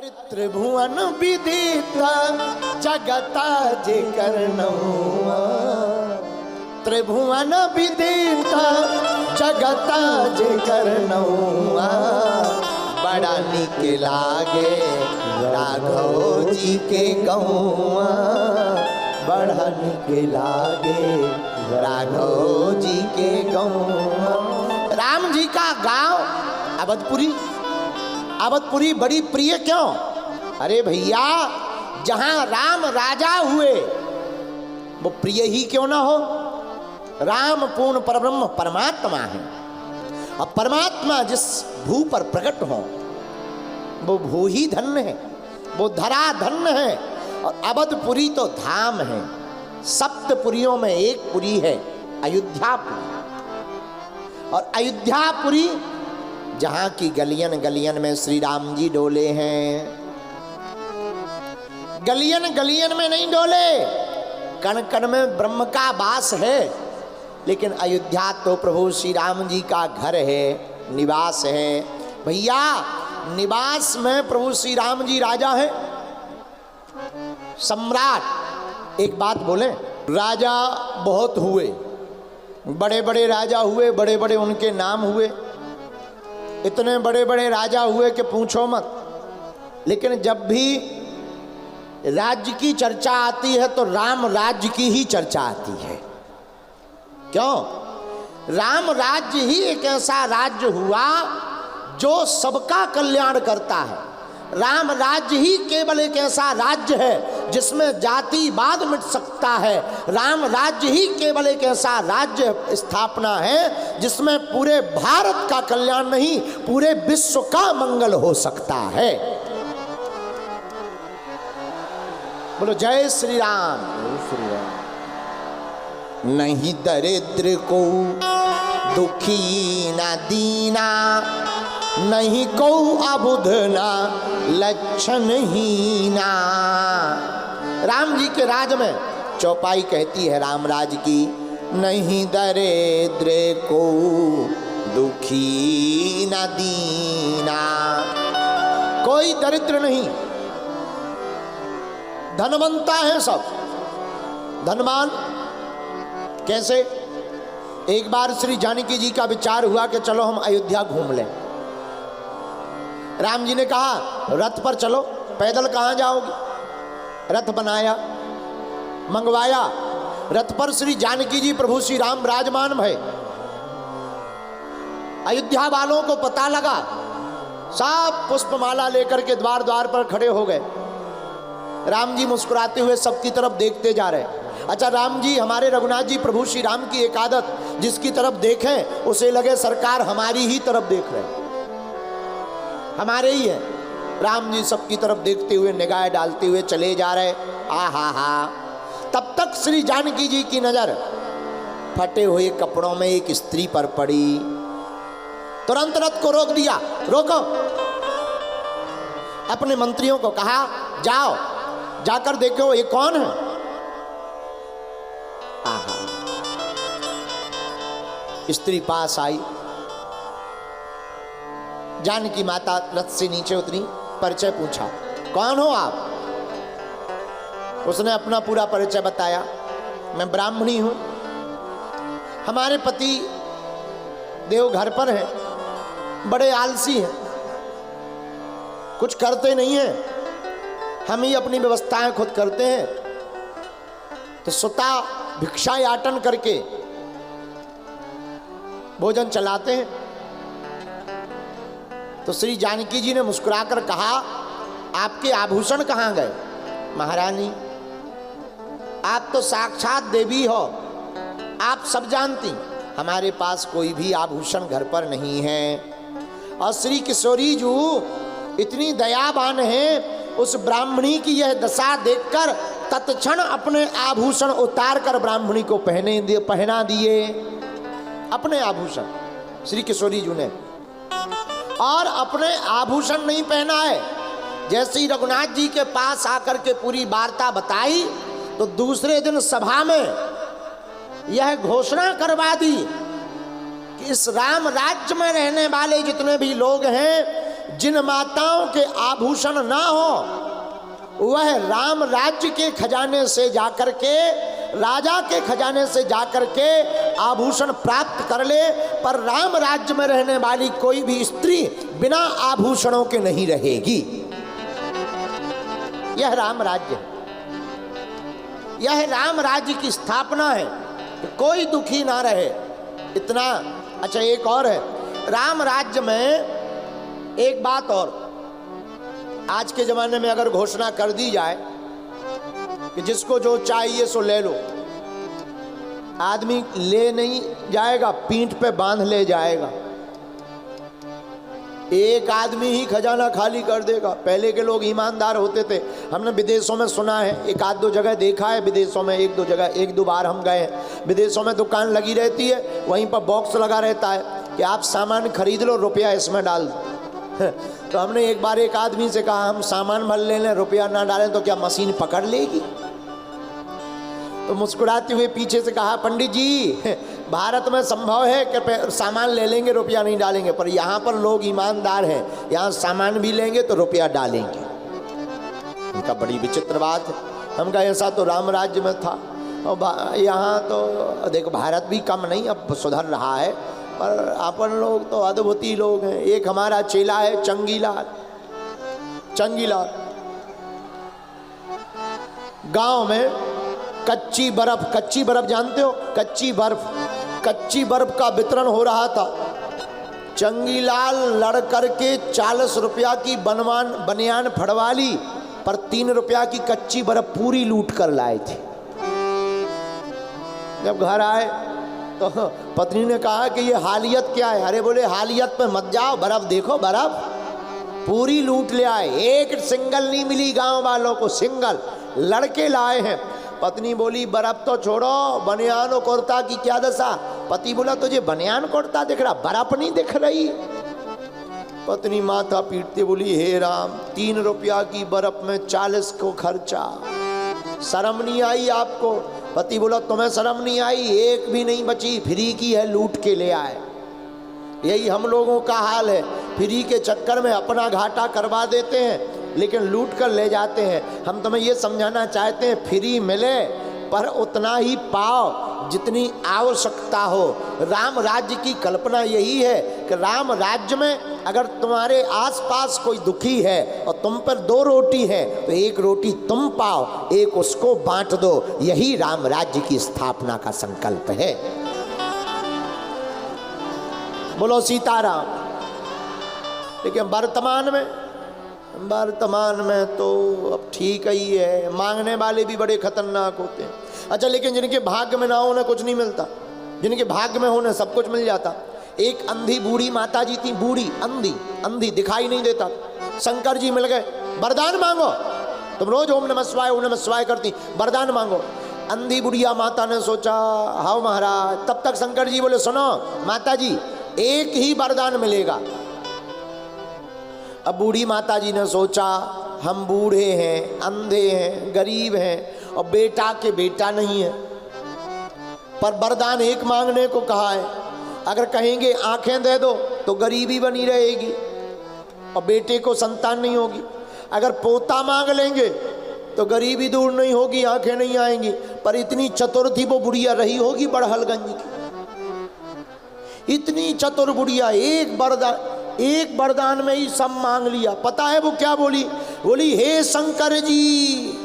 त्रिभुवन विदिता जगता जे करनौआ, त्रिभुवन विदिता जगता जे करनौआ, बड़ा निक लागे राघव जी के गौआ, बड़ा निक लागे राघव जी के गौआ। राम जी का गांव अवधपुरी, अवधपुरी बड़ी प्रिय क्यों? अरे भैया, जहां राम राजा हुए वो प्रिय ही क्यों ना हो? राम पूर्ण परब्रह्म परमात्मा है, और परमात्मा जिस भू पर प्रकट हो वो भू ही धन्य है, वो धरा धन्य है। और अवधपुरी तो धाम है, सप्तपुरियों में एक पुरी है अयोध्यापुरी। और अयोध्यापुरी जहां की गलियन गलियन में श्री राम जी डोले हैं, गलियन गलियन में नहीं डोले, कण कण में ब्रह्म का वास है। लेकिन अयोध्या तो प्रभु श्री राम जी का घर है, निवास है। भैया, निवास में प्रभु श्री राम जी राजा है, सम्राट। एक बात बोले, राजा बहुत हुए, बड़े बड़े राजा हुए, बड़े बड़े उनके नाम हुए, इतने बड़े बड़े राजा हुए कि पूछो मत। लेकिन जब भी राज्य की चर्चा आती है तो राम राज्य की ही चर्चा आती है। क्यों? राम राज्य ही एक ऐसा राज्य हुआ जो सबका कल्याण करता है। राम राज्य ही केवल एक ऐसा राज्य है जिसमें जातिवाद मिट सकता है। राम राज्य ही केवल एक ऐसा राज्य स्थापना है जिसमें पूरे भारत का कल्याण नहीं, पूरे विश्व का मंगल हो सकता है। बोलो जय श्री राम। जय श्री राम। नहीं दरिद्र को दुखी ना दीना, नहीं को अबुध ना लक्षण हीना। राम जी के राज में चौपाई कहती है राम राज की, नहीं दरिद्र को दुखी ना दीना। कोई दरिद्र नहीं, धनवंता है सब, धनवान। कैसे? एक बार श्री जानकी जी का विचार हुआ कि चलो हम अयोध्या घूम लें। राम जी ने कहा रथ पर चलो, पैदल कहाँ जाओगे? रथ बनाया, मंगवाया, रथ पर श्री जानकी जी प्रभु श्री राम विराजमान भय। अयोध्या वालों को पता लगा, सब पुष्पमाला लेकर के द्वार द्वार पर खड़े हो गए। राम जी मुस्कुराते हुए सबकी तरफ देखते जा रहे। अच्छा, राम जी, हमारे रघुनाथ जी प्रभु श्री राम की एक आदत, जिसकी तरफ देखें उसे लगे सरकार हमारी ही तरफ देख रहे, हमारे ही है। राम जी सबकी तरफ देखते हुए, निगाह डालते हुए चले जा रहे। आहा हा। तब तक श्री जानकी जी की नजर फटे हुए कपड़ों में एक स्त्री पर पड़ी। तुरंत रथ को रोक दिया, रोको। अपने मंत्रियों को कहा जाओ, जाकर देखो ये कौन है। आहा। स्त्री पास आई, जानकी माता रथ से नीचे उतरी, परिचय पूछा, कौन हो आप? उसने अपना पूरा परिचय बताया, मैं ब्राह्मणी हूं, हमारे पति देव घर पर हैं, बड़े आलसी हैं, कुछ करते नहीं हैं, हम ही अपनी व्यवस्थाएं खुद करते हैं, तो सुता भिक्षा याटन करके भोजन चलाते हैं। तो श्री जानकी जी ने मुस्कुराकर कहा, आपके आभूषण कहाँ गए? महारानी, आप तो साक्षात देवी हो, आप सब जानती, हमारे पास कोई भी आभूषण घर पर नहीं है। और श्री किशोरी जी इतनी दयावान है, उस ब्राह्मणी की यह दशा देखकर तत्क्षण अपने आभूषण उतार कर ब्राह्मणी को पहना दिए, अपने आभूषण श्री किशोरी जी ने। और अपने आभूषण नहीं पहना है, जैसे ही रघुनाथ जी के पास आकर के पूरी वार्ता बताई तो दूसरे दिन सभा में यह घोषणा करवा दी कि इस राम राज्य में रहने वाले जितने भी लोग हैं जिन माताओं के आभूषण ना हो वह राम राज्य के खजाने से जाकर के, राजा के खजाने से जाकर के आभूषण प्राप्त कर ले, पर राम राज्य में रहने वाली कोई भी स्त्री बिना आभूषणों के नहीं रहेगी। यह राम राज्य है, यह राम राज्य की स्थापना है कि कोई दुखी ना रहे। इतना अच्छा, एक और है राम राज्य में एक बात और, आज के जमाने में अगर घोषणा कर दी जाए कि जिसको जो चाहिए सो ले लो, आदमी ले नहीं जाएगा, पीठ पे बांध ले जाएगा। एक आदमी ही खजाना खाली कर देगा। पहले के लोग ईमानदार होते थे, हमने विदेशों में सुना है, एक आध दो जगह देखा है विदेशों में, एक दो बार हम गए हैं। विदेशों में दुकान लगी रहती है, वहीं पर बॉक्स लगा रहता है कि आप सामान खरीद लो, रुपया इसमें डाल दो। तो हमने एक बार एक आदमी से कहा हम सामान भर ले लें, रुपया ना डालें तो क्या मशीन पकड़ लेगी? तो मुस्कुराते हुए पीछे से कहा पंडित जी भारत में संभव है कि सामान ले लेंगे रुपया नहीं डालेंगे, पर यहाँ पर लोग ईमानदार हैं, यहाँ सामान भी लेंगे तो रुपया डालेंगे। उनका बड़ी विचित्र बात है। हम कहा ऐसा तो राम राज्य में था, और यहाँ तो देखो भारत भी कम नहीं, अब सुधर रहा है, पर अपन लोग तो अद्भुती लोग हैं। एक हमारा चेला है चंगीलाल, गांव में कच्ची बर्फ जानते हो? कच्ची बर्फ का वितरण हो रहा था। चंगीलाल लड़ करके 40 रुपया की बनियान फड़वा ली, पर 3 रुपया की कच्ची बर्फ पूरी लूट कर लाए थे। जब घर आए तो पत्नी ने कहा कि ये हालियत क्या है? अरे बोले हालियत पे मत जाओ, बर्फ देखो, बर्फ पूरी लूट ले आए, एक सिंगल नहीं मिली गांव वालों को, सिंगल लड़के लाए हैं। पत्नी बोली बर्फ तो छोड़ो, बनियान और कुर्ता की क्या दशा? पति बोला तुझे बनियान कुर्ता दिख रहा, बर्फ नहीं दिख रही। पत्नी माथा पीटते बोली हे राम, 3 रुपया की बर्फ में 40 को खर्चा, शर्म नहीं आई आपको? पति बोला तुम्हें शर्म नहीं आई? एक भी नहीं बची, फ्री की है, लूट के ले आए। यही हम लोगों का हाल है, फ्री के चक्कर में अपना घाटा करवा देते हैं लेकिन लूट कर ले जाते हैं। हम तुम्हें ये समझाना चाहते हैं फ्री मिले पर उतना ही पाओ जितनी आवश्यकता हो। राम राज्य की कल्पना यही है कि राम राज्य में अगर तुम्हारे आसपास कोई दुखी है और तुम पर 2 रोटी है तो 1 रोटी तुम पाओ, 1 उसको बांट दो। यही राम राज्य की स्थापना का संकल्प है। बोलो सीताराम। लेकिन वर्तमान में तो अब ठीक ही है, मांगने वाले भी बड़े खतरनाक होते हैं। अच्छा, लेकिन जिनके भाग्य में ना हो उन्हें कुछ नहीं मिलता, जिनके भाग्य में होने सब कुछ मिल जाता। एक अंधी बूढ़ी माता जी थी, बूढ़ी अंधी दिखाई नहीं देता। शंकर जी मिल गए, वरदान मांगो। तुम रोज ओम नमः शिवाय करती, वरदान मांगो। अंधी बुढ़िया माता ने सोचा हाउ महाराज। तब तक शंकर जी बोले सुनो माता जी, एक ही वरदान मिलेगा। अब बूढ़ी माता जी ने सोचा हम बूढ़े हैं, अंधे हैं, गरीब हैं और बेटा के बेटा नहीं है, पर वरदान एक मांगने को कहा है। अगर कहेंगे आंखें दे दो तो गरीबी बनी रहेगी और बेटे को संतान नहीं होगी। अगर पोता मांग लेंगे तो गरीबी दूर नहीं होगी, आंखें नहीं आएंगी। पर इतनी चतुर थी वो बुढ़िया रही होगी बड़हलगंज की, इतनी चतुर बुढ़िया, एक वरदान में ही सब मांग लिया। पता है वो क्या बोली? बोली हे शंकर जी,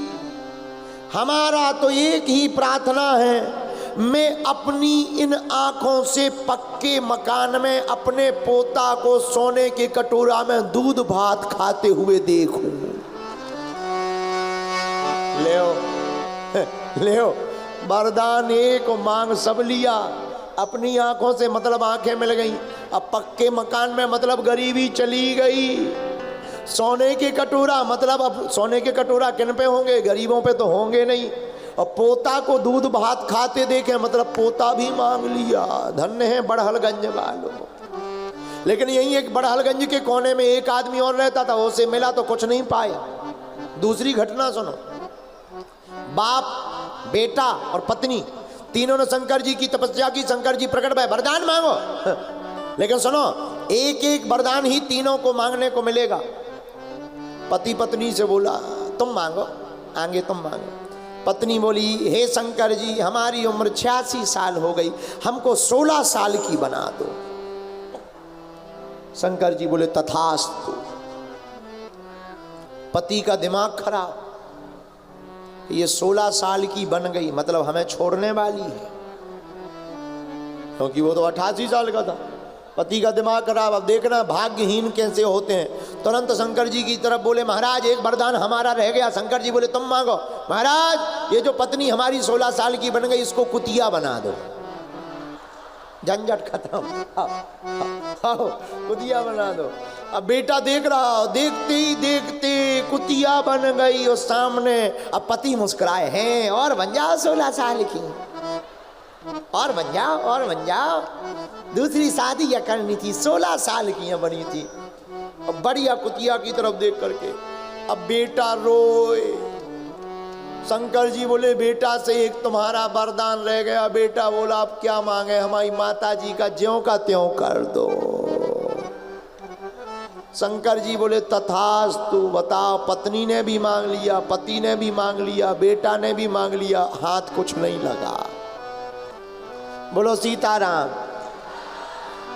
हमारा तो एक ही प्रार्थना है, मैं अपनी इन आंखों से पक्के मकान में अपने पोता को सोने के कटोरा में दूध भात खाते हुए देखूं। ले वरदान एक मांग सब लिया। अपनी आंखों से मतलब आंखें मिल गई, अब पक्के मकान में मतलब गरीबी चली गई। सोने के कटोरा मतलब अब सोने के कटोरा किन पे होंगे? गरीबों पे तो होंगे नहीं। और पोता को दूध भात खाते देखे मतलब पोता भी मांग लिया। धन्य है बड़हलगंज वालों। लेकिन यही एक बड़हलगंज के कोने में एक आदमी और रहता था, उसे मिला तो कुछ नहीं पाया। दूसरी घटना सुनो। बाप, बेटा और पत्नी तीनों ने शंकर जी की तपस्या की। शंकर जी प्रकट भय, वरदान मांगो। लेकिन सुनो, एक एक वरदान ही तीनों को मांगने को मिलेगा। पति पत्नी से बोला तुम मांगो, आगे तुम मांगो। पत्नी बोली हे शंकर जी हमारी उम्र 86 साल हो गई, हमको 16 साल की बना दो। शंकर जी बोले तथास्तु। पति का दिमाग खराब, ये 16 साल की बन गई मतलब हमें छोड़ने वाली है, क्योंकि वो तो 88 साल का था। पति का दिमाग खराब। अब देखना भाग्यहीन कैसे होते हैं। तुरंत शंकर जी की तरफ बोले महाराज एक वरदान हमारा रह गया। शंकर जी बोले तुम मांगो। महाराज ये जो पत्नी हमारी 16 साल की बन गई इसको कुतिया बना दो, झंझट खत्म। आओ कुतिया बना दो। अब बेटा देख रहा, देखते ही देखते कुतिया बन गई उस सामने। अब पति मुस्कुराए हैं और बन जाओ 16 साल की, और बन जाओ और बन जाओ। दूसरी शादी या करनी थी, 16 साल की बनी थी। अब बढ़िया कुतिया की तरफ देख करके अब बेटा रोए। शंकर जी बोले बेटा से एक तुम्हारा वरदान रह गया। बेटा बोला आप क्या मांगे, हमारी माता जी का ज्यों का त्यों कर दो। शंकर जी बोले तथास्तु। बताओ पत्नी ने भी मांग लिया, पति ने भी मांग लिया, बेटा ने भी मांग लिया, हाथ कुछ नहीं लगा। बोलो सीताराम।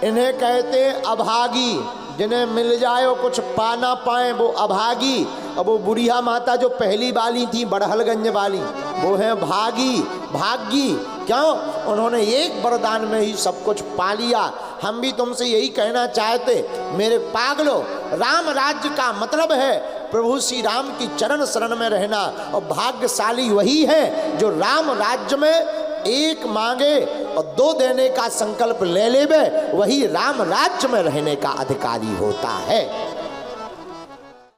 इन्हें कहते अभागी, जिन्हें मिल जाए वो कुछ पा ना पाए वो अभागी। अब वो बुढ़िया माता जो पहली वाली थी बड़हलगंज वाली, वो है भागी, भागी। क्यों? उन्होंने एक वरदान में ही सब कुछ पा लिया। हम भी तुमसे यही कहना चाहते मेरे पागलों, राम राज्य का मतलब है प्रभु श्री राम की चरण शरण में रहना। और भाग्यशाली वही है जो राम राज्य में एक मांगे और 2 देने का संकल्प ले लेवे, वही राम राज्य में रहने का अधिकारी होता है।